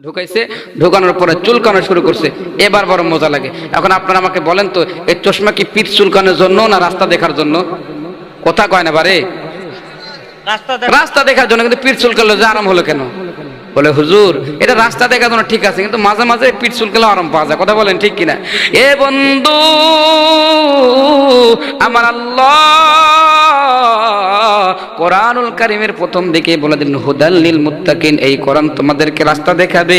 ঢুকাইছে, ঢুকানোর পরে চুলকানো শুরু করছে। এবার বড় মজা লাগে। এখন আপনারা আমাকে বলেন তো, এই চশমা কি পিঠ চুলকানোর জন্য না রাস্তা দেখার জন্য? কথা কয় না বারে, রাস্তা দেখার জন্য। কিন্তু পিঠ চুলকালো যে আরাম হলো কেন? বলে হুজুর এটা রাস্তা দেখার জন্য ঠিক আছে, কিন্তু মাঝে মাঝে পিঠ চুলকালে আরাম পাওয়া যায়। কথা বলেন ঠিক কিনা? এ বন্ধু আমার আল্লাহ কোরআনুল কারীমের প্রথম দিকে বলে দিন হুদাল লিল মুত্তাকিন, এই কোরআন তোমাদেরকে রাস্তা দেখাবে।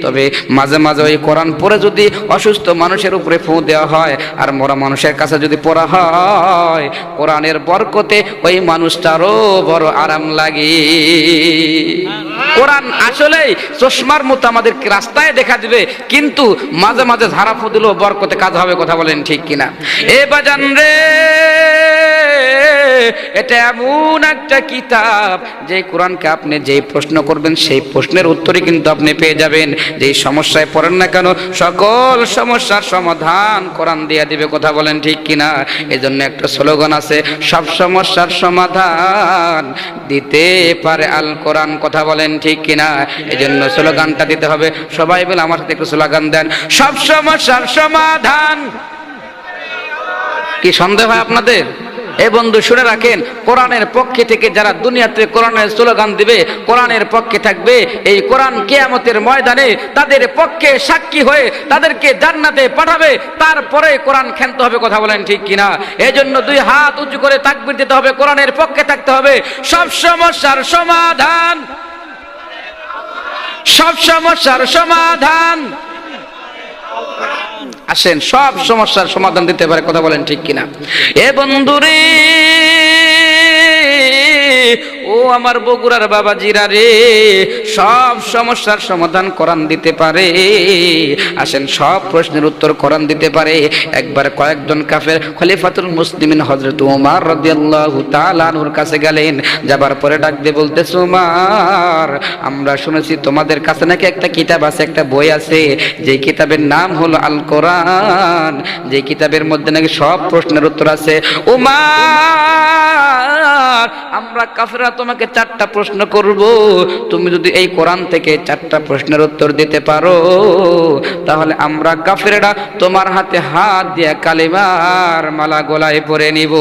তবে মাঝে মাঝে ওই কোরআন পড়ে যদি অসুস্থ মানুষের উপরে ফু দেওয়া হয় আর মরা মানুষের কাছে যদি পড়া হয়, কোরআনের বরকতে ওই মানুষটারও বড় আরাম লাগে। কোরআন আসলেই চশমার মতো আমাদেরকে রাস্তায় দেখা দিবে, কিন্তু মাঝে মাঝে ঝাড়া ফু দিলেও বরকতে কাজ হবে। কথা বলেন ঠিক কিনা? এ বাজান রে, এটা এমন একটা কিতাব যে কোরআনকে আপনি যেই প্রশ্ন করবেন সেই প্রশ্নের উত্তরই কিন্তু আপনি পেয়ে যাবেন। যেই সমস্যায় পড়েন না কেন সকল সমস্যার সমাধান কোরআন দিয়ে দিবে। কথা বলেন ঠিক কিনা? এই জন্য একটা স্লোগান আছে, সব সমস্যার সমাধান দিতে পারে আল কোরআন। কথা বলেন ঠিক কিনা? এই জন্য স্লোগানটা দিতে হবে। সবাই বলে আমার সাথে একটু স্লোগান দেন, সব সমস্যার সমাধান। কি সন্দেহ হয় আপনাদের? এ বন্ধু শুনে রাখেন, কোরআনের পক্ষে থেকে যারা দুনিয়াতে কোরআনের স্লোগান দিবে, কোরআনের পক্ষে থাকবে, এই কোরআন কিয়ামতের ময়দানে তাদের পক্ষে সাক্ষী হয়ে তাদেরকে জান্নাতে পাঠাবে। তারপরে কোরআন খেলতে হবে। কথা বলেন ঠিক কিনা? এই জন্য দুই হাত উঁচু করে তাকবীর দিতে হবে, কোরআনের পক্ষে থাকতে হবে। সব সমস্যার সমাধান, সব সমস্যার সমাধান। আসেন, সব সমস্যার সমাধান দিতে পারে। কথা বলেন ঠিক কিনা? এ বন্ধুরে, ও আমার বগুড়ার বাবাজিরা রে, সব সমস্যার সমাধান কোরআন দিতে পারে। আসেন, সব প্রশ্নের উত্তর কোরআন দিতে পারে। একবার কয়েকজন কাফের খলিফাতুল মুসলিমিন হযরত ওমর রাদিয়াল্লাহু তাআলা আনহুর কাছে গেলেন। যাবার পরে ডাক দিয়ে বলতেছে, ওমর, আমরা শুনেছি তোমাদের কাছে নাকি একটা কিতাব আছে, একটা বই আছে, যে কিতাবের নাম হলো আল কোরআন, যে কিতাবের মধ্যে নাকি সব প্রশ্নের উত্তর আছে। ওমর, আমরা কাফেররা তোমাকে 4টা প্রশ্ন করব, তুমি যদি এই কোরআন থেকে 4টা প্রশ্নের উত্তর দিতে পারো, তাহলে আমরা কাফেররা তোমার হাতে হাত দিয়ে কালিমার মালা গলায় পরে নিব।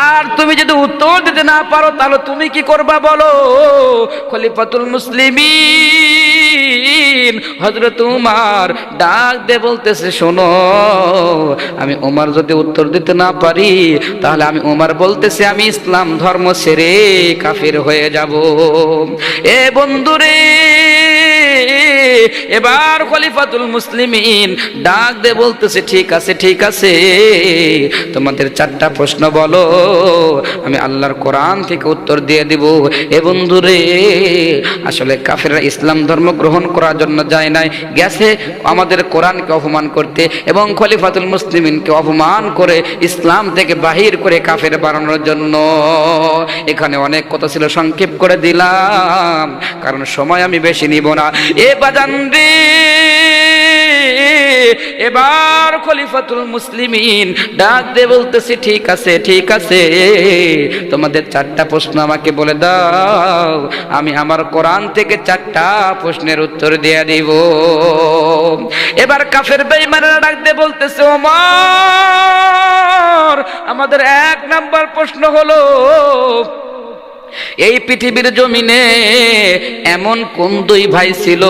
আর তুমি যদি উত্তর দিতে না পারো, তাহলে তুমি কি করবা বলো? খলিফাতুল মুসলিমিন হযরত উমর ডাক দিয়ে বলতেছে, শোনো, আমি উমর যদি উত্তর দিতে না পারি, তাহলে আমি উমর বলতেছি আমি ইসলাম ধর্ম ছেড়ে কাফির হয়ে যাব। এ বন্ধুরে, এবার খলিফাতুল মুসলিমিন ডাক দিয়ে বলতেছে, ঠিক আছে ঠিক আছে, তোমাদের 4টা প্রশ্ন বলো, আমি আল্লাহর কোরআন থেকে উত্তর দিয়ে দিব। এ বন্ধুরে, আসলে কাফেররা ইসলাম ধর্ম গ্রহণ করার জন্য যায় নাই, গেছে আমাদের কোরআনকে অপমান করতে এবং খলিফাতুল মুসলিমিনকে অপমান করে ইসলাম থেকে বাহির করে কাফের বানানোর জন্য। এখানে অনেক কথা ছিল, সংক্ষেপ করে দিলাম কারণ সময় আমি বেশি নিব না। এ বাজান রে, এবার খলিফাতুল মুসলিমিন ডাক দিয়ে বলতেছে, ঠিক আছে ঠিক আছে, তোমাদের 4টা প্রশ্ন আমাকে বলে দাও, আমি আমার কোরআন থেকে 4টা প্রশ্নের উত্তর দিয়ে দিব। এবার কাফের বেঈমানরা ডাক দিয়ে বলতেছে, ওমর, আমাদের 1 নাম্বার প্রশ্ন হলো, এই পৃথিবীর জমিনে এমন কোন 2 ভাই ছিল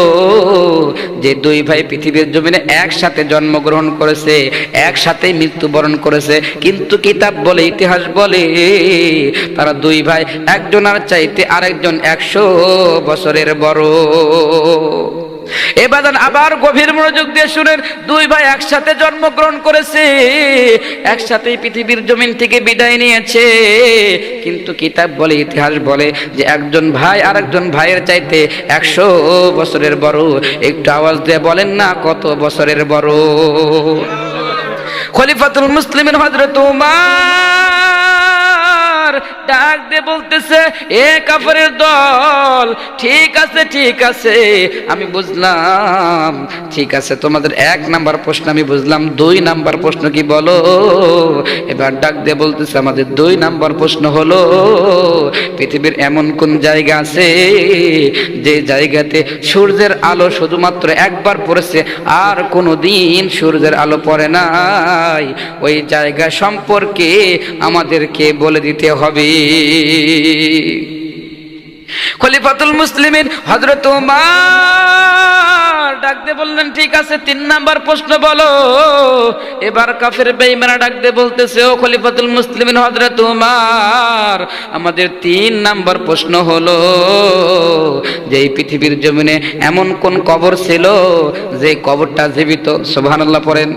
যে 2 ভাই পৃথিবীর জমিনে একসাথে জন্মগ্রহণ করেছে, একসাথে মৃত্যুবরণ করেছে, কিন্তু কিতাব বলে, ইতিহাস বলে, তারা 2 ভাই একজনের চাইতে আরেকজন 100 বছরের বড়। এবার আবার গভীর মনোযোগ দিয়ে শুনেন, 2 ভাই একসাথে জন্মগ্রহণ করেছে, একসাথেই পৃথিবীর জমিন থেকে বিদায় নিয়েছে, কিন্তু কিতাব বলে, ইতিহাস বলে যে একজন ভাই আরেকজন ভাইয়ের চাইতে 100 বছরের বড়। একটু আওয়াজ দিয়ে বলেন না কত বছরের বড়? খলিফাতুল মুসলিমিন হযরত উমর ডাক দিয়ে বলতেছে, এ কাফেরের দল, ঠিক আছে ঠিক আছে আমি বুঝলাম, ঠিক আছে তোমাদের 1 নাম্বার প্রশ্ন আমি বুঝলাম, 2 নাম্বার প্রশ্ন কি বলো? এবার ডাক দিয়ে বলতেছে, আমাদের 2 নাম্বার প্রশ্ন হলো, পৃথিবীর এমন কোন জায়গা আছে যে জায়গাতে সূর্যের আলো শুধুমাত্র একবার পড়েছে আর কোনোদিন সূর্যের আলো পড়ে নাই? ওই জায়গা সম্পর্কে আমাদেরকে বলে দিতে হবে। খলিফাতুল মুসলিমিন হযরত ওমর ডাক দিয়ে বললেন, ঠিক আছে 3 নাম্বার প্রশ্ন বলো। এবার কাফের বেঈমানরা ডাক দিয়ে বলতেছে, ও খলিফাতুল মুসলিমিন হযরত ওমর, আমাদের 3 নাম্বার প্রশ্ন হলো যে এই পৃথিবীর জমিনে এমন কোন কবর ছিল যে কবরটা জীবিত? সুবহানাল্লাহ পড়েন।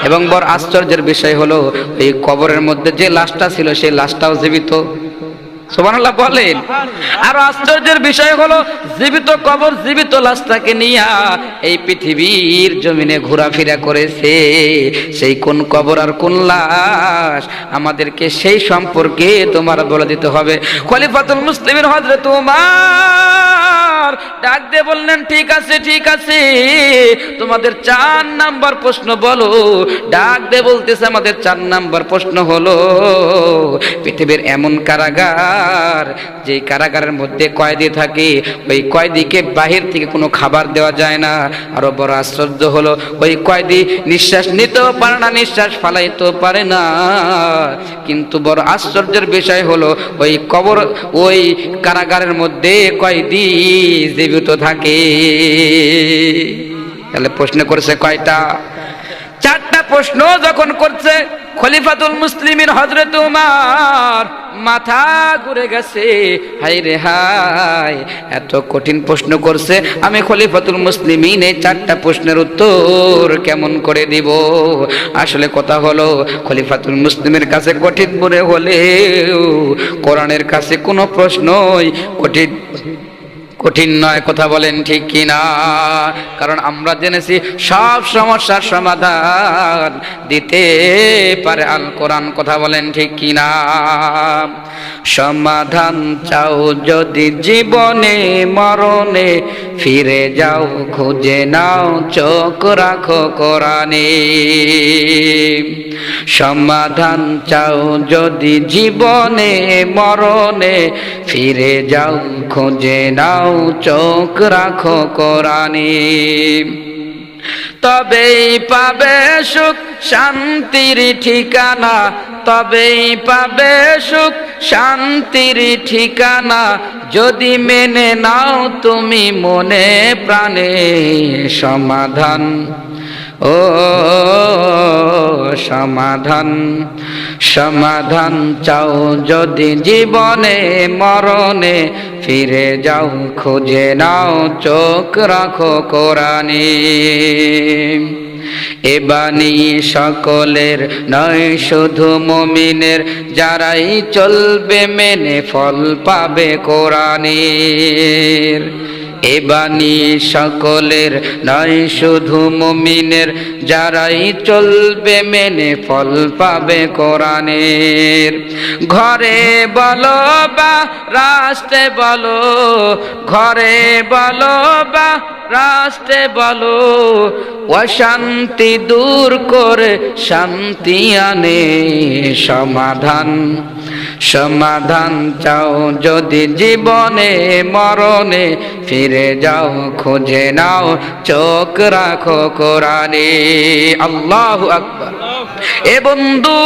এবং বড় আশ্চর্যের বিষয় হলো এই কবরের মধ্যে যে লাশটা ছিল সেই লাশটাও জীবিত। সুবহানাল্লাহ বলেন। আর আশ্চর্যের বিষয় হলো জীবিত কবর, জীবিত লাশটাকে নিয়ে এই পৃথিবীর জমিনে ঘোরাফেরা করেছে। সেই কোন কবর আর কোন লাশ আমাদেরকে সেই সম্পর্কে তোমার বলে দিতে হবে। খলিফাতুল মুসলিমিন হযরত ওমর ডাক দিয়ে বললেন, ঠিক আছে ঠিক আছে তোমাদের 4 নাম্বার প্রশ্ন বলো। ডাক দিয়ে বলতেছে, আমাদের 4 নাম্বার প্রশ্ন হলো, পৃথিবীর এমন কারাগার যে কারাগারের মধ্যে কয়েদি থাকে, ওই কয়েদিকে বাহির থেকে কোনো খাবার দেওয়া যায় না। আরো বড় আশ্চর্য হলো, ওই কয়েদি নিঃশ্বাস নিতেও পারে না, নিঃশ্বাস ফালাইতেও পারে না। কিন্তু বড় আশ্চর্যের বিষয় হলো ওই কবর, ওই কারাগারের মধ্যে কয়েদি জীবিত থাকে। তাহলে প্রশ্ন করেছে কয়টা? 4টা প্রশ্ন যখন করছে, খলিফাতুল মুসলিমিন হযরত ওমর মাথা ঘুরে গেছে। হায় রে হায়, এত কঠিন প্রশ্ন করছে, আমি খলিফাতুল মুসলিমিন এই 4টা প্রশ্নের উত্তর কেমন করে দিব? আসলে কথা হলো, খলিফাতুল মুসলিমের কাছে কঠিন মনে হলেও কোরআনের কাছে কোনো প্রশ্নই কঠিন নয়। কথা বলেন ঠিক কিনা? কারণ আমরা জেনেছি সব সমস্যার সমাধান দিতে পারে আল কোরআন। কথা বলেন ঠিক কিনা? সমাধান চাও যদি জীবনে মরণে, ফিরে যাও খুঁজে নাও চোখ রাখো কোরআনে। সমাধান চাও যদি জীবনে মরণে, ফিরে যাও খুঁজে নাও চোখ রাখো কোরআনে। তবেই পাবে সুখ শান্তির ঠিকানা, তবেই পাবে সুখ শান্তির ঠিকানা, যদি মেনে নাও তুমি মনে প্রাণে সমাধান। ও সমাধান, সমাধান চাও যদি জীবনে মরণে, ফিরে যাও খুঁজে নাও চোখ রাখো কোরআনে। এ বাণী সকলের নয় শুধু মুমিনের, যারাই চলবে মেনে ফল পাবে কোরআনের। এ বাণী সকলের নয় শুধু মুমিনের, যারাই চলবে মেনে ফল পাবে কোরআনের। ঘরে বলো বা রাষ্ট্রে বলো, ঘরে বলো বা রাষ্ট্রে বলো, অশান্তি দূর করে শান্তি আনে সমাধান। সমাধান চাও যদি জীবনে মরণে, ফিরে যাও খুঁজে নাও চোখ রাখো কোরআনে। আল্লাহু আকবার। এ বন্ধু,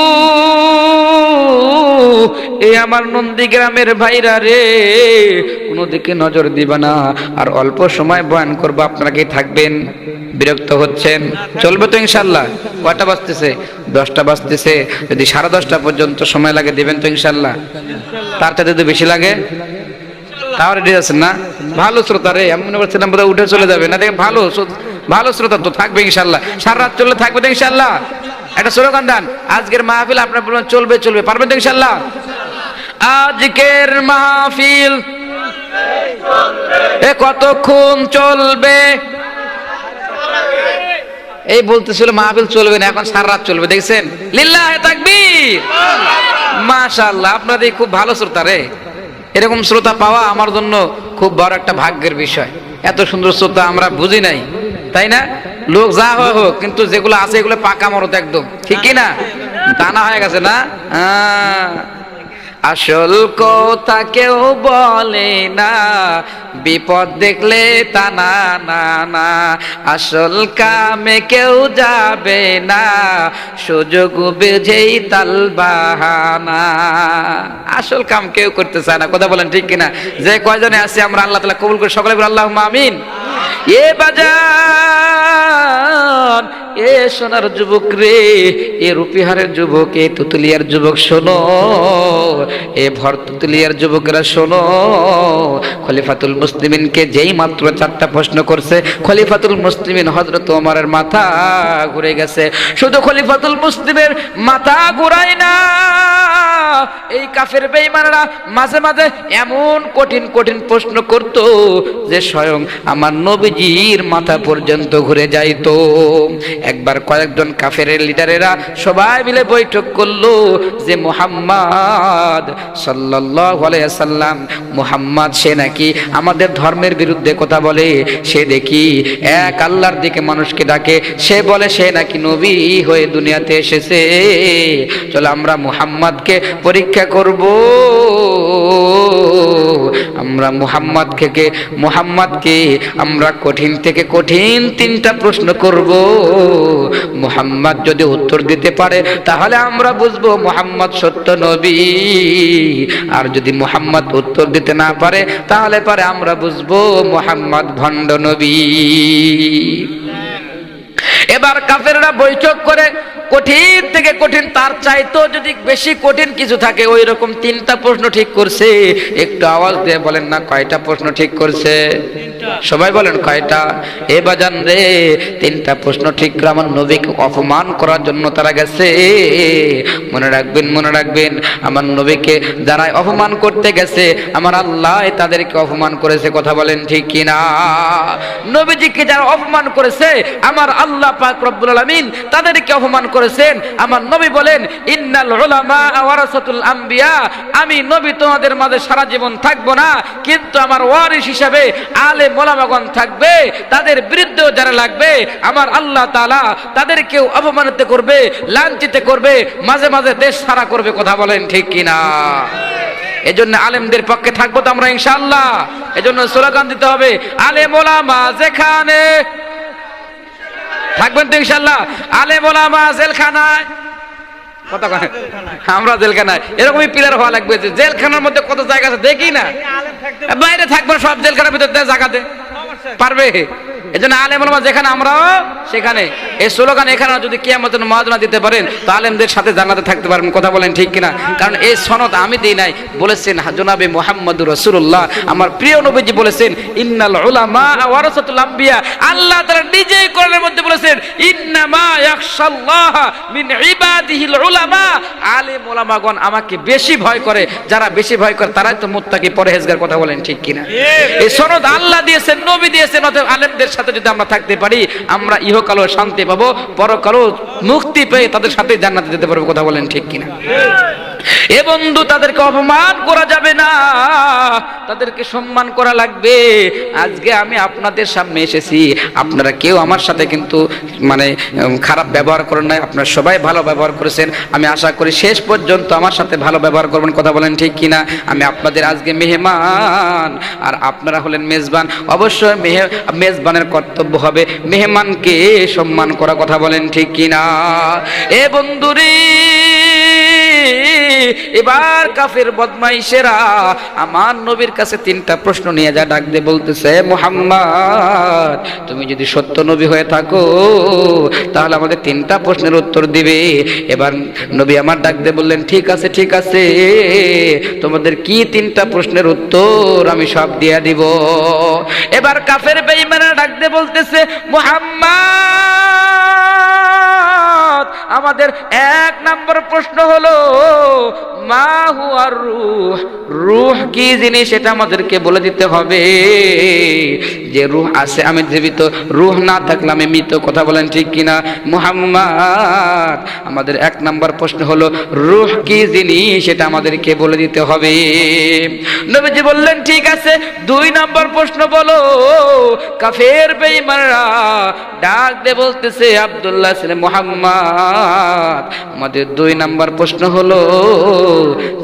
এ আমার নন্দীগ্রামের ভাইরা রে, কোনো দিকে নজর দিবা না। আর অল্প সময় বয়ান করবো, আপনারা কি থাকবেন? বিরক্ত হচ্ছেন? চলবে তো ইনশাল্লাহ? কয়টা বাজতেছে? 10টা বাজতেছে। যদি 10:30 পর্যন্ত সময় লাগে দেবেন তো ইনশাল্লাহ? তার চাইতে যদি বেশি লাগে তাও রেডি আছেন না? ভালো শ্রোতা রে, আমি মনে করছিলাম বোধহয় উঠে চলে যাবে না। দেখেন ভালো ভালো শ্রোতা তো থাকবে ইনশাল্লাহ। সারা রাত চললে থাকবে তো ইনশাল্লাহ? একটা স্লোগান দেন, আজকের মাহফিল আপনার বলুন চলবে চলবে, পারবেন তো ইনশাল্লাহ? আজকের মাহফিল এ কতক্ষণ চলবে? এই বলতেছিল মাহফিল চলবে না, এখন সারা রাত চলবে। দেখছেন? লিল্লাহে তাকবীর, মাশাআল্লাহ, আপনাদের খুব ভালো শ্রোতা রে। এরকম শ্রোতা পাওয়া আমার জন্য খুব বড় একটা ভাগ্যের বিষয়। এত সুন্দর শ্রোতা আমরা বুঝি নাই, তাই না? লোক যা হয় হোক, কিন্তু যেগুলো আছে এগুলো পাকা মরত একদম, ঠিক কি না? দানা হয়ে গেছে না? আসল কথা কেউ বলে না, বিপদ দেখলে তা না না না। আসল কামে কেউ যাবে না, সুযোগ বুঝেই তাল বাহানা। আসল কাম কেউ করতে চায় না, কথা বলেন ঠিক কিনা? যে কয়জনে আছে আমরা আল্লাহ তাআলা কবুল করে সকলে বলি আল্লাহুম্মা আমিন। এ বাজান, এ সোনার যুবক রে, এ রূপিহারের যুবক, এ তুতুলিয়ার যুবক শোনো, এ ভর তুতুলিয়ার যুবকেরা শোনো। খলিফাতুল মুসলিমিনকে যেই মাত্র 4টা প্রশ্ন করছে, খলিফাতুল মুসলিমিন হযরত ওমরের মাথা ঘুরে গেছে। শুধু খলিফাতুল মুসলিমের মাথা ঘুরায় না, এই কাফের বেঈমানরা মাঝে মাঝে এমন কঠিন কঠিন প্রশ্ন করত যে স্বয়ং আমার নবীজির মাথা পর্যন্ত ঘুরে যাইতো। একবার কয়েকজন কাফের লিডারেরা সবাই মিলে বৈঠক করলো যে মুহাম্মদ সাল্লাল্লাহু আলাইহি ওয়াসাল্লাম, মুহাম্মদ সে নাকি আমাদের ধর্মের বিরুদ্ধে কথা বলে, সে দেখি এক আল্লাহর দিকে মানুষকে ডাকে, সে বলে সে নাকি নবী হয়ে দুনিয়াতে এসেছে। চলো আমরা মুহাম্মদকে পরীক্ষা করব, আমরা মুহাম্মদকে আমরা কঠিন থেকে কঠিন 3টা প্রশ্ন করব। মুহাম্মদ যদি উত্তর দিতে পারে তাহলে আমরা বুঝবো মুহাম্মদ সত্য নবী, আর যদি মুহাম্মদ উত্তর দিতে না পারে তাহলে পরে আমরা বুঝবো মুহাম্মদ ভণ্ড নবী। এবার কাফেররা বৈঠক করে কঠিন থেকে কঠিন, তার চাইতো যদি বেশি কঠিন কিছু থাকে ওই রকম 3টা প্রশ্ন ঠিক করছে। একটু আওয়াজ দিয়ে বলেন না কয়টা প্রশ্ন ঠিক করছে? সবাই বলেন কয়টা? এ বাজান রে, 3টা প্রশ্ন ঠিক করে আমার নবীকে অপমান করার জন্য তারা গেছে। মনে রাখবেন আমার নবীকে যারা অপমান করতে গেছে আমার আল্লাহ তাদেরকে অপমান করেছে, কথা বলেন ঠিক কিনা? নবীজিকে যারা অপমান করেছে আমার আল্লাহ পাক রব্বুল আলামিন তাদেরকে অপমান করেছেন। আমার নবী বলেন ইন্নাল উলামা ওয়ারাসাতুল আম্বিয়া, আমি নবী তোমাদের মাঝে সারা জীবন থাকবো না, কিন্তু আমার ওয়ারিস হিসাবে আলেম ওলামাগণ থাকবে। তাদের বিরুদ্ধেও যারা লাগবে আমার আল্লাহ তাআলা তাদেরকেও অপমানিত করবে, লাঞ্ছিত করবে, মাঝে মাঝে দেশ ছাড়া করবে, কথা বলেন ঠিক কিনা? এজন্য আলেমদের পক্ষে থাকবো তো আমরা ইনশাআল্লাহ। এজন্য স্লোগান দিতে হবে আলেম ওলামা যেখানে থাকবেন তো ইনশাআল্লাহ। আলেম ওলামা জেলখানায়, কথা কয় আমরা জেলখানায়, এরকমই পিলার হওয়া লাগবে। যে জেলখানার মধ্যে কত জায়গা আছে দেখি না, বাইরে থাকবো সব জেলখানার ভিতর জায়গাতে পারবে। এজন্য আলেম ওলামা যেখানে আমরাও সেখানে, এই স্লোগান এখানে যদি কিয়ামতের মুয়াজ্জিনা দিতে পারেন তো আলেমদের সাথে জান্নাতে থাকতে পারবেন, কথা বলেন ঠিক কিনা? কারণ এই সনদ আমি দেই নাই, বলেছেন জনাবে মুহাম্মদুর রাসূলুল্লাহ, আমার প্রিয় নবীজি বলেছেন ইন্নাল উলামা ওয়ারাসাতুল আম্বিয়া। আল্লাহ তাআলা নিজেই কোরআনের মধ্যে বলেছেন ইন্নামা ইয়াখশাল্লাহ মিন ইবাদিহিল উলামা, আলেম ওলামাগণ আমাকে বেশি ভয় করে, যারা বেশি ভয় করে তারাই তো মুত্তাকি পরহেজগার, কথা বলেন ঠিক কিনা? এই সনদ আল্লাহ দিয়েছেন, নবী দিয়েছেন। অতএব আলেমদের সাথে যদি আমরা থাকতে পারি আমরা ইহকালও শান্তি পাবো, পরকালও মুক্তি পেয়ে তাদের সাথে জান্নাতে যেতে পারবো, কথা বলেন ঠিক কিনা? এ বন্ধু, তাদেরকে অপমান করা যাবে না, তাদেরকে সম্মান করা লাগবে। আজকে আমি আপনাদের সামনে এসেছি, আপনারা কেউ আমার সাথে কিন্তু মানে খারাপ ব্যবহার করেন নাই, আপনারা সবাই ভালো ব্যবহার করেছেন। আমি আশা করি শেষ পর্যন্ত আমার সাথে ভালো ব্যবহার করবেন, কথা বলেন ঠিক কিনা? আমি আপনাদের আজকে মেহমান আর আপনারা হলেন মেজবান। অবশ্যই মেজবানের কর্তব্য হবে মেহমানকে সম্মান করা, কথা বলেন ঠিক কিনা? এ বন্ধুরে, এবার কাফের বদমাইশেরা আমার নবীর কাছে 3টা প্রশ্ন নিয়ে যা ডাক দিয়ে বলতেছে মুহাম্মদ তুমি যদি সত্য নবী হয়ে থাকো তাহলে আমাদের 3টা প্রশ্নের উত্তর দিবে। এবার নবী আমার ডাক দিয়ে বললেন ঠিক আছে ঠিক আছে, তোমাদের কি 3টা প্রশ্নের উত্তর আমি সব দিয়ে দিব। এবার কাফের বেঈমানরা ডাক দিয়ে বলতেছে মুহাম্মদ আমাদের 1 নম্বর প্রশ্ন হলো মা হুয়া রূহ, রূহ কি জিনিস এটা আমাদেরকে বলে দিতে হবে। যে রূহ আছে আমি জীবিত, রূহ না থাকলে আমি মৃত। কথা বলেন ঠিক কিনা? মুহাম্মদ, আমাদের 1 নম্বর প্রশ্ন হলো রূহ কি জিনিস সেটা আমাদেরকে বলে দিতে হবে। নবীজি বললেন ঠিক আছে। 2 নম্বর প্রশ্ন বলো। কাফের বেঈমানরা ডাক দিয়ে বলতেছে আব্দুল্লাহ ছেলে মুহাম্মদ, আমাদের 2 নম্বর প্রশ্ন হলো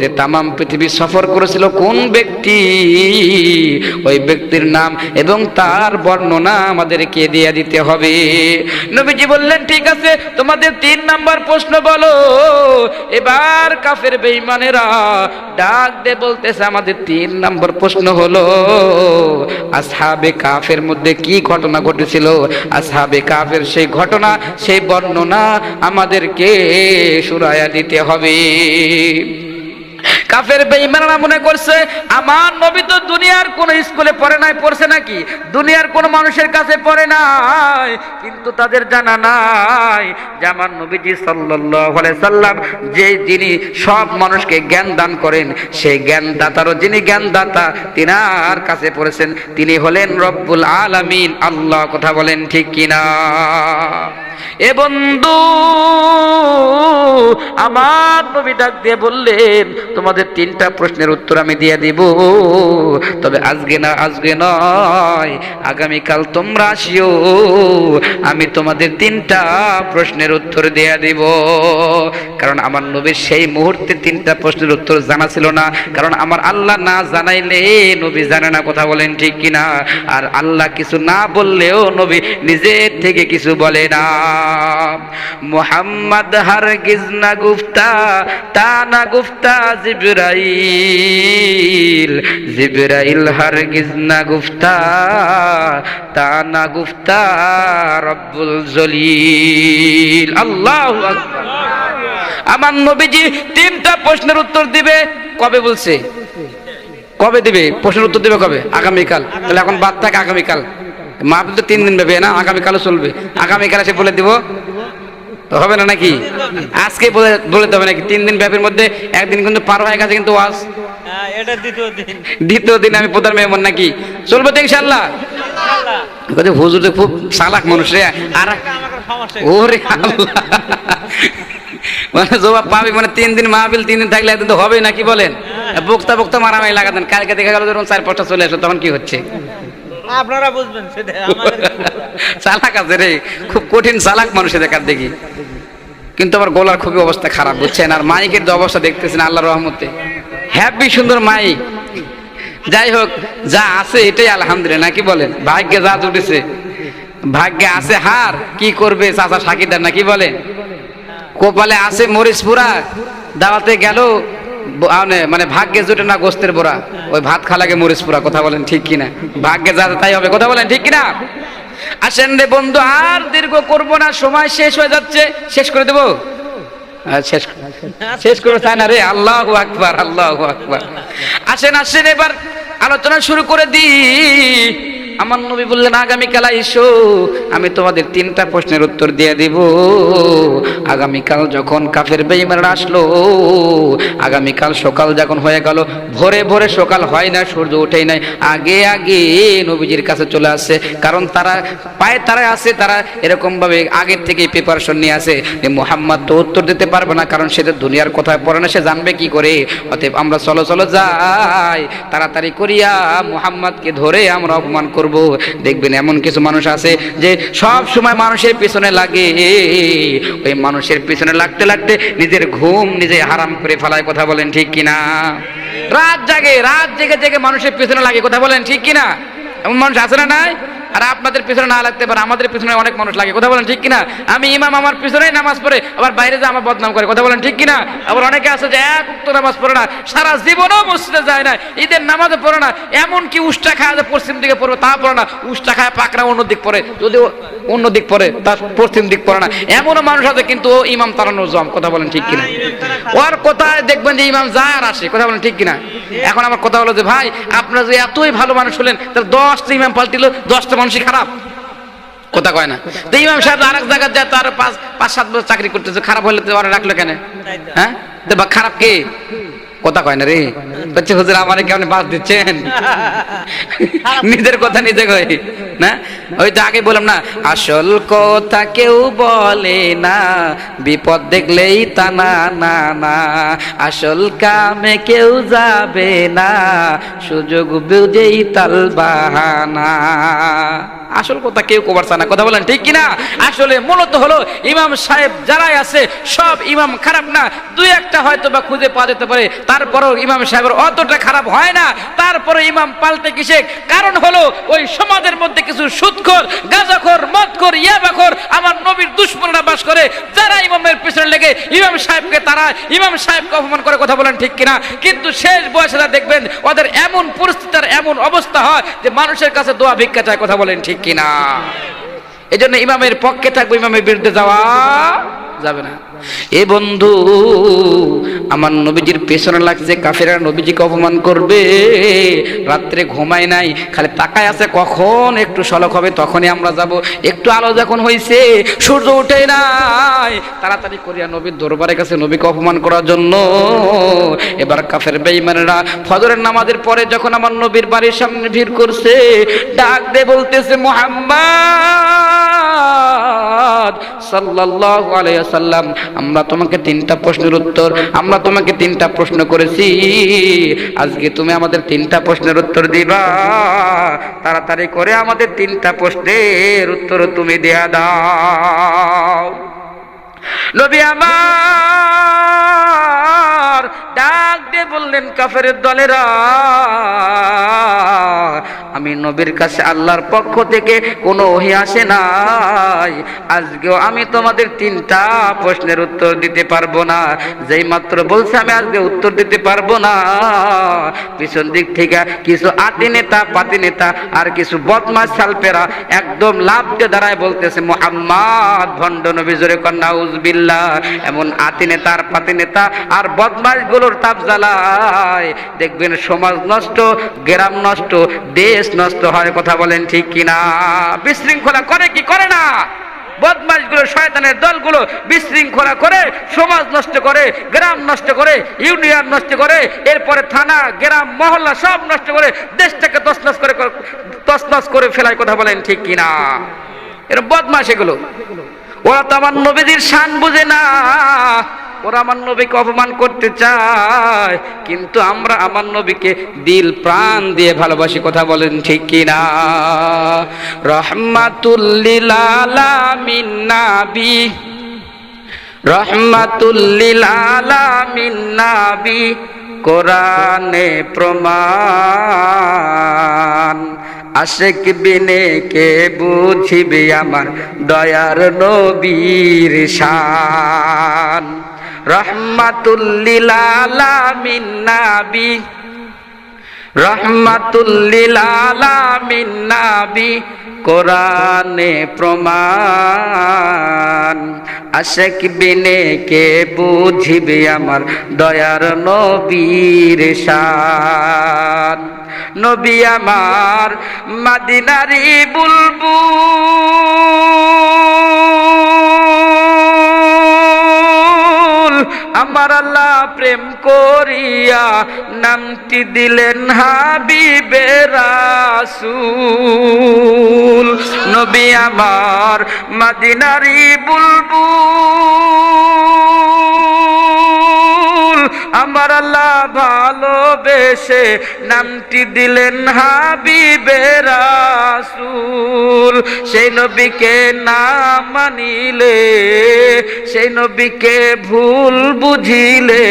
যে তামাম পৃথিবী সফর করেছিল কোন ব্যক্তি, ওই ব্যক্তির নাম এবং তার বর্ণনা আমাদেরকে দিয়ে দিতে হবে। নবীজি বললেন ঠিক আছে, তোমাদের 3 নম্বর প্রশ্ন বলো। এবার কাফের বেঈমানেরা ডাক দিয়ে বলতেছে আমাদের 3 নম্বর প্রশ্ন হলো আসহাবে কাফের মধ্যে কি ঘটনা ঘটেছিল, আসহাবে কাফের সেই ঘটনা সেই বর্ণনা আমাদেরকে শুনায়া দিতে হবে। কাফের বেঈমানরা মনে করছে আমার নবী তো দুনিয়ার কোন স্কুলে পড়ে নাই, পড়ছে নাকি? দুনিয়ার কোন মানুষের কাছে পড়ে নাই, কিন্তু তাদের জানা নাই যে আমার নবীজি সাল্লাল্লাহু আলাইহি সাল্লাম যে যিনি সব মানুষকে জ্ঞান দান করেন, সেই জ্ঞান দাতারও যিনি জ্ঞান দাতা তিনার কাছে পড়েছেন, তিনি হলেন রব্বুল আলামিন আল্লাহ। কথা বলেন ঠিক কিনা? এ বন্ধু, আমার নবী ডাক দিয়ে বললেন তোমাদের 3টা প্রশ্নের উত্তর আমি দিয়ে দিব, তবে আজকে না, আজকে নয়, আগামীকাল তোমরা আসিও, আমি তোমাদের 3টা প্রশ্নের উত্তর দিয়ে দিব। কারণ আমার নবীর সেই মুহূর্তে 3টা প্রশ্নের উত্তর জানা ছিল না, কারণ আমার আল্লাহ না জানাইলে নবী জানে না। কথা বলেন ঠিক কিনা? আর আল্লাহ কিছু না বললেও নবী নিজের থেকে কিছু বলে না। মোহাম্মদ হারগিজ না গুফতা, তা না গুফতা জিবরাইল, জিবরাইল হারগিজ না গুফতা, তা না গুফতা রব্বুল জলিল। আল্লাহু আকবার। আমার নবীজি 3টা প্রশ্নের উত্তর দিবে। কবে বলছে? কবে দিবে? প্রশ্নের উত্তর দিবে কবে? আগামীকাল। তাহলে এখন বাদ থাকে আগামীকাল। মাহফিল তো 3 দিন ব্যাপী না, আগামীকালও চলবে। আগামীকাল এসে বলে দিব তো হবে না নাকি? আজকে বলে দেবে নাকি? 3 দিন ব্যাপীর মধ্যে একদিন কিন্তু পার হয়ে গেছে, কিন্তু ওয়াজ এটা দ্বিতীয় দিন আমি প্রধান মেহমান নাকি? চলবে তো ইনশাআল্লাহ। হুজুর তো খুব চালাক মানুষ রে। আর ওরে আল্লাহ, মানে জবাব পাবি, মানে 3 দিন মাহফিল 3 দিন থাকলে একদিন তো হবে নাকি বলেন? বক্তা বক্তা মারামারি লাগাতেন। কালকে দেখা গেল যখন 4-5টা চলে আসলো, তখন কি হচ্ছে? আপনারা বুঝবেন সেটা। আমাদের চালাক আছে রে, খুব কঠিন চালাক মানুষ দেখার দেখি, কিন্তু আমার গলার খুবই অবস্থা খারাপ, বুঝছেন? আর মাইকের যে অবস্থা দেখতেছেন আল্লাহর রহমতে, হ্যাপি সুন্দর মাইক। যাই হোক, যা আছে এটাই আলহামদুলিল্লাহ, নাকি বলেন? ভাগ্যে যা জুটেছে, ভাগ্যে আছে হার, কি করবে চাচা সাকিদার, নাকি বলেন? কপালে আছে মরিচ পুরা, দাওয়াতে গেল, মানে ভাগ্যে জুটে না গোস্তের বোরা, ওই ভাত খালাকে মরিচ পুরা। কথা বলেন ঠিক কিনা? ভাগ্যে যা তাই হবে। কথা বলেন ঠিক কিনা? আসেন রে বন্ধু, আর দীর্ঘ করবো না, সময় শেষ হয়ে যাচ্ছে। শেষ করে দেবো? শেষ করে চায় না রে। আল্লাহু আকবার, আল্লাহু আকবার। আসেন আসেন, এবার আলোচনা শুরু করে দিই। আমার নবী বললেন আগামীকাল এসো, আমি তোমাদের 3টা প্রশ্নের উত্তর দিয়ে দিব। আগামীকাল যখন কাফের বেঈমানরা আসলো, আগামীকাল সকাল যখন হয়ে গেল, ভোরে ভোরে সকাল হয় না, সূর্য ওঠেই নাই, আগে আগে নবীজির কাছে চলে আসছে। কারণ তারা পায়ে তারা আছে, তারা এরকম ভাবে আগের থেকেই প্রিপারেশন নিয়ে আসে যে মুহাম্মদ তো উত্তর দিতে পারবে না, কারণ সে তো দুনিয়ার কথা পড়ে না, সে জানবে কি করে? অতএব আমরা চলো চলো যাই, তাড়াতাড়ি করিয়া মুহাম্মদকে ধরে আমরা অপমান করব। দেখবেন এমন কিছু মানুষ আছে যে সব সময় মানুষের পিছনে লাগে, ওই মানুষের পিছনে লাগতে লাগতে নিজের ঘুম নিজে হারাম করে ফেলায়। কথা বলেন ঠিক কিনা? রাত জাগে, রাত জেগে জেগে মানুষের পিছনে লাগে। কথা বলেন ঠিক কিনা? এমন মানুষ আছে না নাই? আর আপনাদের পিছনে না লাগতে পারে, আমাদের পিছনে অনেক মানুষ লাগে। কথা বলেন ঠিক কিনা? আমি ইমাম, আমার পিছনেই নামাজ পড়ে, আবার বাইরে যা আমার বদনাম করে। কথা বলেন ঠিক কিনা? আবার অনেকে আছে যে এক ওয়াক্ত নামাজ পড়ে না, সারা জীবনও মসজিদে যায় না, ঈদের নামাজে পড়ে না, এমন কি উষ্টা খায় যে পশ্চিম দিকে পড়বে তা পড়ে না, উষ্টা খায় পাকড়া অন্য দিক পড়ে, যদি অন্য দিক পড়ে তার পশ্চিম দিক পড়ে না, এমনও মানুষ আছে কিন্তু ও ইমাম তাড়ানোর জম। কথা বলেন ঠিক কিনা? ওর কোথায় দেখবেন যে ইমাম যায় আর আসে। কথা বলেন ঠিক কিনা? এখন আমার কথা হলো যে ভাই, আপনারা যে এতই ভালো মানুষ হলেন, তাহলে 10টা ইমাম পাল্টিল, 10টা মানুষই খারাপ। কথা কয় না তো? ইমাম সাহেব আরেক জায়গায় যায়, তার 5-7 বছর চাকরি করতেছে, খারাপ হলে তো রাখলো কেন? হ্যাঁ, তো খারাপ কে? কথা কয় না রে, হচ্ছে হুজুর আমারে কেমন বাদ দিচ্ছেন, নিজের কথা নিজে কয় না। ওই তো আগে বললাম না, আসল কথা কেউ বলে না, বিপদ দেখলেই তা না না না, আসল কামে কেউ যাবে না, সুযোগ বুঝেই তাল বাহানা। আসল কথা কেউ কবার চায় না, কথা বলেন ঠিক কিনা? আসলে মূলত হলো ইমাম সাহেব যারাই আছে সব ইমাম খারাপ না, দুই একটা হয়তো বা খুঁজে পাওয়া যেতে পারে, তারপরেও ইমাম সাহেবের অতটা খারাপ হয় না। তারপরে ইমাম পাল্টে কিসে? কারণ হলো ওই সমাজের মধ্যে কিছু সুদখোর, গাঁজাখোর, মদখোর, ইয়াবাখোর আমার নবীর দুশমনরা বাস করে, যারা ইমামের পিছনে লেগে ইমাম সাহেবকে তারা ইমাম সাহেবকে অপমান করে, কথা বলেন ঠিক কিনা? কিন্তু শেষ বয়সে দেখবেন ওদের এমন পরিস্থিতির এমন অবস্থা হয় যে মানুষের কাছে দোয়া ভিক্ষা চায়, কথা বলেন ঠিক কিনা? এই জন্য ইমামের পক্ষে থাকবো, ইমামের বিরুদ্ধে যাওয়া যাবে না। এ বন্ধু, আমার নবীজির পেছনে লাগছে কাফেররা নবীজিকে অপমান করবে, রাত্রে ঘুমায় নাই, খালি তাকায় আছে কখন একটু সলক হবে তখনই আমরা যাব। একটু আলো যখন হইছে, সূর্য উঠে নাই, তাড়াতাড়ি করিয়া নবীর দরবারে গেছে নবীকে অপমান করার জন্য। এবার কাফের বেঈমানেরা ফজরের নামাজের পরে যখন আমার নবীর বাড়ির সামনে ভিড় করছে, ডাক দিয়ে বলতেছে, মুহাম্মদ সাল্লাল্লাহু আলাইহি ওয়াসাল্লাম, আমরা তোমাকে তিনটা প্রশ্নের উত্তর, আমরা তোমাকে তিনটা প্রশ্ন করেছি, আজকে তুমি আমাদের তিনটা প্রশ্নের উত্তর দিবা, তাড়াতাড়ি করে আমাদের তিনটা প্রশ্নের উত্তর তুমি দেয়া দাও। নবী আমার ডাক দিয়ে বললেন, কাফেরের দলেরা, আমি নবীর কাছে আল্লাহর পক্ষ থেকে কোনো ওহী আসে নাই, আজকেও আমি তোমাদের তিনটা প্রশ্নের উত্তর দিতে পারবো না। যেই মাত্র বলছে আমি আজকে উত্তর দিতে পারবো না, পিছন দিক থেকে কিছু আতি নেতা, পাতি নেতা আর কিছু বদমাশ সালপেরা একদম লাভ দিয়ে দাঁড়ায় বলতেছে, মুহাম্মদ ভণ্ড নবী, জোরে কর নাউজুবিল্লাহ। এমন আতি নেতা আর পাতি নেতা আর বদমাশ গুলোর তাপ জ্বালায় দেখবেন সমাজ নষ্ট, গ্রাম নষ্ট, দেশ নষ্ট হয়, কথা বলেন ঠিক কিনা? বিশৃঙ্খলা করে কি করে না? বদমাশগুলো, শয়তানের দলগুলো বিশৃঙ্খলা করে সমাজ নষ্ট করে, গ্রাম নষ্ট করে, ইউনিয়ন নষ্ট করে, এরপরে থানা, গ্রাম, মহল্লা সব নষ্ট করে, দেশটাকে তছনছ করে ফেলায়, কথা বলেন ঠিক কিনা? এর বদমাশ এগুলো। ওরা তো আমার নবীজির শান বুঝে না, ওরা আমার নবীকে অপমান করতে চায়, কিন্তু আমরা আমার নবীকে দিল প্রাণ দিয়ে ভালোবাসি, কথা বলেন ঠিক কিনা? রহমাতুল লিল আলামিন নবী, রহমাতুল লিল আলামিন নবী, কোরআনে প্রমাণ, আশিক বিনে কে বুঝিবে আমার দয়ার নবীর শান। রহমাতুল লিল আলামিন নবী, রহমাতুল লিল আলামিন নবী, কোরআনে প্রমাণ, আশিক বিনে কে বুঝিবে আমার দয়ার নবীর শান। নবী আমার মদিনারি বুলবুল, আমার আল্লাহ প্রেম করিয়া নামটি দিলেন হাবিবে রাসূল। নবী আমার মদিনারি বুলবুল, আমার আল্লাহ ভালোবেসে নামটি দিলেন হাবিবে রাসূল। সেই নবীকে না মানিলে, সেই নবীকে ভুল বুঝিলে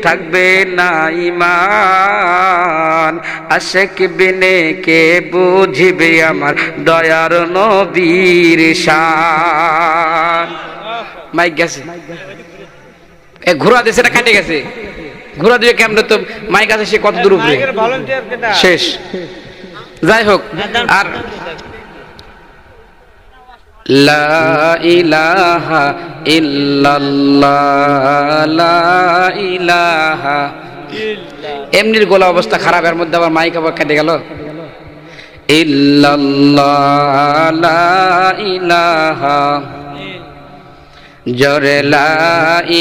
থাকবে না ঈমান। আশিক বিনে কে বুঝিবে আমার দয়ার নবীর শান। মাইক গেছে, এ ঘোড়া দেশে এটা কেটে গেছে, ঘোড়া দিয়ে কেমনে তো মাইক আছে, সে কত দূর উপরে শেষ। যাই হোক, আর লা ইলাহা ইল্লাল্লাহ, লা ইলাহা, এমনির গলা অবস্থা খারাপ, এর মধ্যে আবার মাইক আবার কেটে গেল। ইল্লাল্লাহ, লা ইলাহা, জোরে লা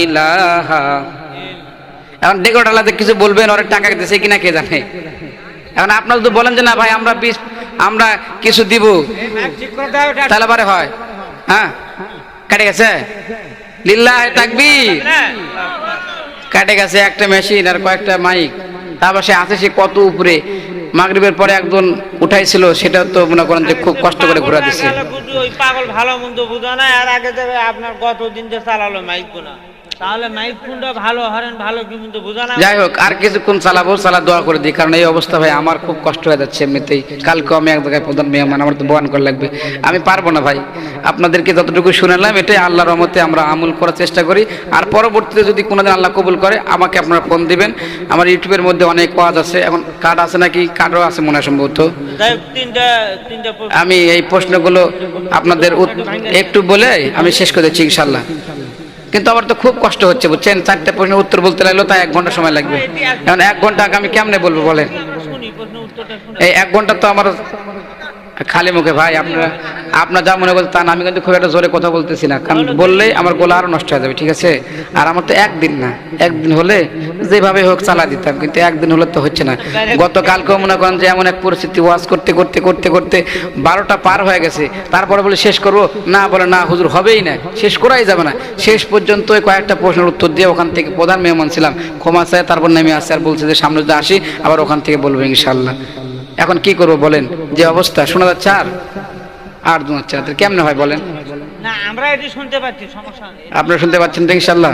ইলাহা এখন ডেকোটালাতে কিছু বলবেন, ওরা টাকা দিতেছে কিনা কে জানে। এখন আপনারা যদি বলেন যে না ভাই আমরা কিছু দিব, ঠিক করে দাও এটা। তাহলে পারে হয়। হ্যাঁ, কাটে গেছে, লিল্লাহে তাকবীর। কাটে গেছে একটা মেশিন আর কয়েকটা মাইক, তারপর সে আছে সে কত উপরে। মাগরিবের পরে একজন উঠাইছিল, সেটা তো মনে করেন যে খুব কষ্ট করে ঘোরা দিচ্ছে। ওই পাগল ভালো মন্দ বুঝো না, আর আগে দেবে আপনার গত দিন যে চালালো মাইক গুনা, তাহলে মাইক কোনটা ভালো হরেন ভালো কি মন্দ বুঝো না। যাই হোক, আর কিছুক্ষণ চালাবো, দোয়া করে দিই, কারণ এই অবস্থা ভাই আমার খুব কষ্ট হয়ে যাচ্ছে এমনিতেই। কালকে আমি এক জায়গায় প্রধান মেহমান, আমার তো বয়ান করা লাগবে, আমি পারবো না ভাই। আপনাদেরকে যতটুকু শুনালাম এটাই আল্লাহর রহমতে আমরা আমল করার চেষ্টা করি। আর পরবর্তীতে যদি কোনোদিন আল্লাহ কবুল করে আমাকে আপনারা ফোন দিবেন। আমার ইউটিউবের মধ্যে অনেক ওয়াজ আছে, এখন কার্ড আছে নাকি, কার্ডও আছে মনে হয় সম্ভবত। তিনটা আমি এই প্রশ্নগুলো আপনাদের একটু বলে আমি শেষ করে দিচ্ছি ইনশাল্লাহ। কিন্তু আমার তো খুব কষ্ট হচ্ছে বুঝছেন, 4টে প্রশ্নের উত্তর বলতে লাগলো তাই 1 ঘন্টা সময় লাগবে। এখন 1 ঘন্টা আগে আমি কেমনে বলবো বলেন? শুনি প্রশ্ন উত্তরটা শুনি। এই 1 ঘন্টা তো আমার খালি মুখে ভাই, আপনার যা মনে করতে তা না। আমি কিন্তু খুব একটা জোরে কথা বলতেছি না, কারণ বললেই আমার গলা আরো নষ্ট হয়ে যাবে, ঠিক আছে? আর আমার তো একদিন না, একদিন হলে যেভাবে হোক চালা দিতাম, কিন্তু একদিন হলে তো হচ্ছে না। গতকালকেও মনে করেন যে এমন এক পরিস্থিতি, ওয়াজ করতে করতে করতে করতে 12টা পার হয়ে গেছে, তারপরে বলে শেষ করবো না, বলে না হুজুর হবেই না, শেষ করাই যাবে না। শেষ পর্যন্ত ওই কয়েকটা প্রশ্নের উত্তর দিয়ে ওখান থেকে প্রধান মেহমান ছিলাম, ক্ষমা চাই, তারপর নেমে আসছে আর বলছে যে সামনে যদি আসি আবার ওখান থেকে বলবো ইনশাল্লাহ। এখন কি করবো বলেন? যে অবস্থা শোনা যাচ্ছে আর শোনাচ্ছে না, কেমনে হয় বলেন? না আমরা এটি শুনতে পাচ্ছি, সমস্যা নেই। আপনারা শুনতে পাচ্ছেন তো ইনশাল্লাহ?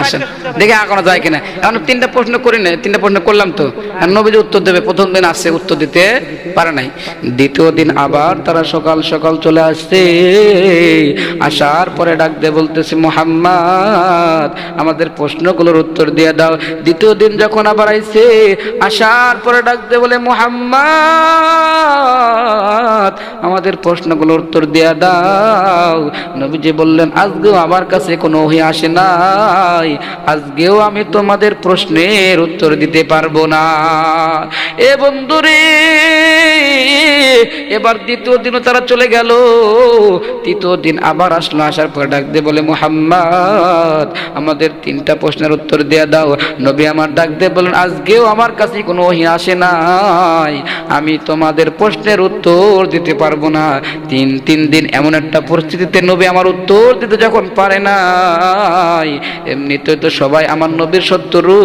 আসেন দেখে আগানো যায় কিনা। এখন 3টা প্রশ্ন করি না, 3টা প্রশ্ন করলাম তো, আর নবীজি উত্তর দেবে। প্রথম দিন আসছে, উত্তর দিতে পারে নাই। দ্বিতীয় দিন আবার তারা সকাল সকাল চলে আসছে, আসার পরে ডাক দিয়ে বলতেছে মুহাম্মদ আমাদের প্রশ্নগুলোর উত্তর দিয়ে দাও। দ্বিতীয় দিন যখন আবার আইছে, আসার পরে ডাক দিয়ে বলে মুহাম্মদ আমাদের প্রশ্নগুলোর উত্তর দিয়ে দাও। নবীজি বললেন আজকেও আমার কাছে কোনো ওহী আসে নাই, আজকেও আমি তোমাদের প্রশ্নের উত্তর দিতে পারবো না। এ বন্ধুরে, এবার দ্বিতীয় দিনও তারা চলে গেল। তৃতীয় দিন আবার আসলো, আসার পর ডাক দিয়ে বলে মুহাম্মদ আমাদের 3টা প্রশ্নের উত্তর দিয়ে দাও। নবী আমার ডাক দিয়ে বলেন আজকেও আমার কাছে কোনো ওহী আসে নাই, আমি তোমাদের প্রশ্নের উত্তর দিতে পারবো না। 3 দিন এমন একটা পরিস্থিতিতে নবী আমার উত্তর দিতে যখন পারে নাই, এমনিতে তো সবাই আমার নবীর শত্রু,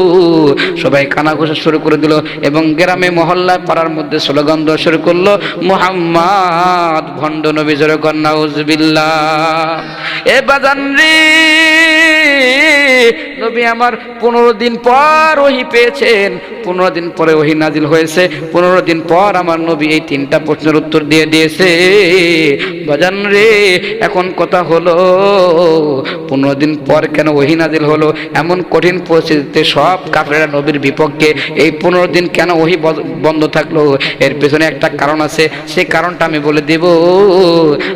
সবাই কানাঘুষা শুরু করে দিল এবং গ্রামে মহল্লায় পাড়ার মধ্যে স্লোগান দেওয়া শুরু করলো মুহাম্মদ ভণ্ড নবী, জোরে কর নাউজুবিল্লাহ। এ বাজান রে, নবী আমার 15 দিন পর ওহী পেয়েছেন, 15 দিন পরে ওহী নাজিল হয়েছে। 15 দিন পর আমার নবী এই 3টা প্রশ্নের উত্তর দিয়ে দিয়েছে। বাজান রে, এখন কথা হলো 15 দিন পর কেন ওহী নাজিল হলো? এমন কঠিন পরিস্থিতিতে সব কাফেররা নবীর বিপক্ষে, এই 15 দিন কেন ওহী বন্ধ থাকলো? এর পেছনে একটা কারণ আছে, সেই কারণটা আমি বলে দেব।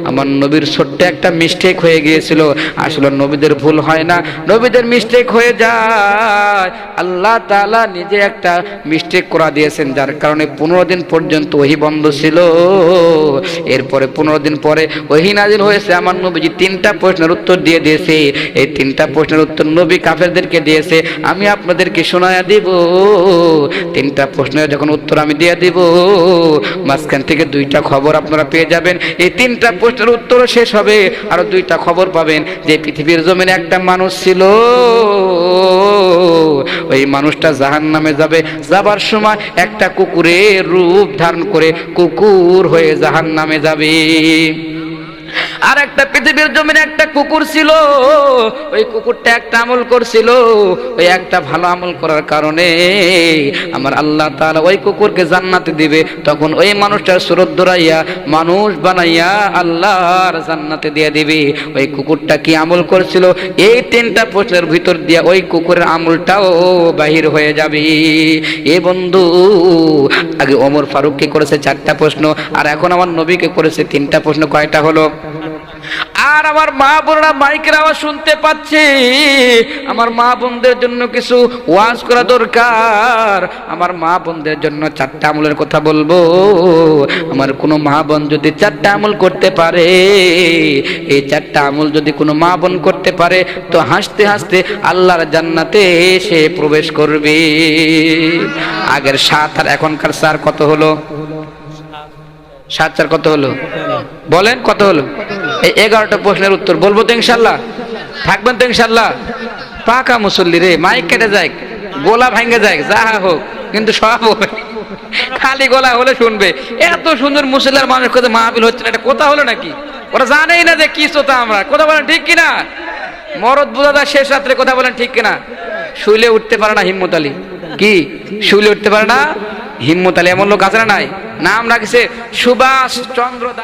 আমার নবীর ছোট্ট একটা মিস্টেক হয়ে গিয়েছিল। আসলে নবীদের ভুল হয় না, নবীদের মিস্টেক হয়ে যায়। আল্লাহ তাআলা নিজে একটা মিস্টেক করা দিয়েছেন, যার কারণে 15 দিন পর্যন্ত ওহী বন্ধ ছিল। এরপরে 15 দিন পরে ওহী নাজিল হয়েছে। আমার নবীজি 3টা প্রশ্নের উত্তর দিয়ে দিয়েছে। এই 3টা প্রশ্নের উত্তর নবী কাফেরদেরকে দিয়েছে, আমি আপনাদেরকে শোনায়া দিব। 3টা প্রশ্নের যখন উত্তর আমি দিয়ে দিব, মাঝখান থেকে 2টা খবর আপনারা পেয়ে যাবেন। এই 3টা প্রশ্নের উত্তরও শেষ হবে, আরো 2টা খবর পাবেন যে পৃথিবীর জমিনে একটা মানুষ ছিল, ওই মানুষটা জাহান্নামে যাবে, যাবার সময় একটা কুকুরের রূপ ধারণ করে কুকুর হয়ে জাহান্নামে যাবে। আর একটা পৃথিবীর জমিনে একটা কুকুর ছিল, ওই কুকুরটা একটা আমল করছিল, ওই একটা ভালো আমল করার কারণে আমার আল্লাহ তাআলা ওই কুকুরকে জান্নাতে দিবে। তখন ওই মানুষটার সুরত ধরাইয়া মানুষ বানাইয়া আল্লাহর জান্নাতে দিয়ে দিবে। ওই কুকুরটা কি আমল করছিল? এই 3টা প্রশ্নের ভিতর দিয়া ওই কুকুরের আমলটাও বাহির হয়ে যাবে। এ বন্ধু, আগে ওমর ফারুককে করেছে 4টা প্রশ্ন, আর এখন আমার নবীকে করেছে 3টা প্রশ্ন। কয়টা হলো? আর আমার মা বোনরা মাইকের আওয়াজ শুনতে পাচ্ছে, আমার মা বোনদের জন্য কিছু ওয়াজ করা দরকার। আমার মা বোনদের জন্য 4টা আমলের কথা বলবো। আমার কোনো মা বোন যদি 4টা আমল করতে পারে, এই 4টা আমল যদি কোনো মা বোন করতে পারে, তো হাসতে হাসতে আল্লাহর জান্নাতে সে প্রবেশ করবে। আগের 7 আর এখনকার 4 কত হলো? 7 4 কত হলো? বলেন কত হলো? এই 11টা প্রশ্নের উত্তর বলবো তো ইনশাল্লাহ? থাকবেন তো ইনশাল্লাহ? পাকা মুসল্লি রে, মাইক কেটে যায়, গোলা ভাঙ্গে যায়, যা হোক, কিন্তু সব হবে। খালি গলা হলে শুনবে। এত সুন্দর মুসল্লার মানুষ কোথায় মাহফিল হচ্ছে না, এটা কোথা হলো নাকি? ওরা জানেই না যে কি শ্রোতা আমরা। কথা বলেন ঠিক কিনা? মরদ বুঝাদা শেষ রাত্রে কথা বলেন ঠিক কিনা? শুইলে উঠতে পারে না হিম্মত আলী। কি শুইলে উঠতে পারে না হিম্মত আলী? এমন লোক আছে না নাই? নাম রাখছে সুভাষ চন্দ্র দাস।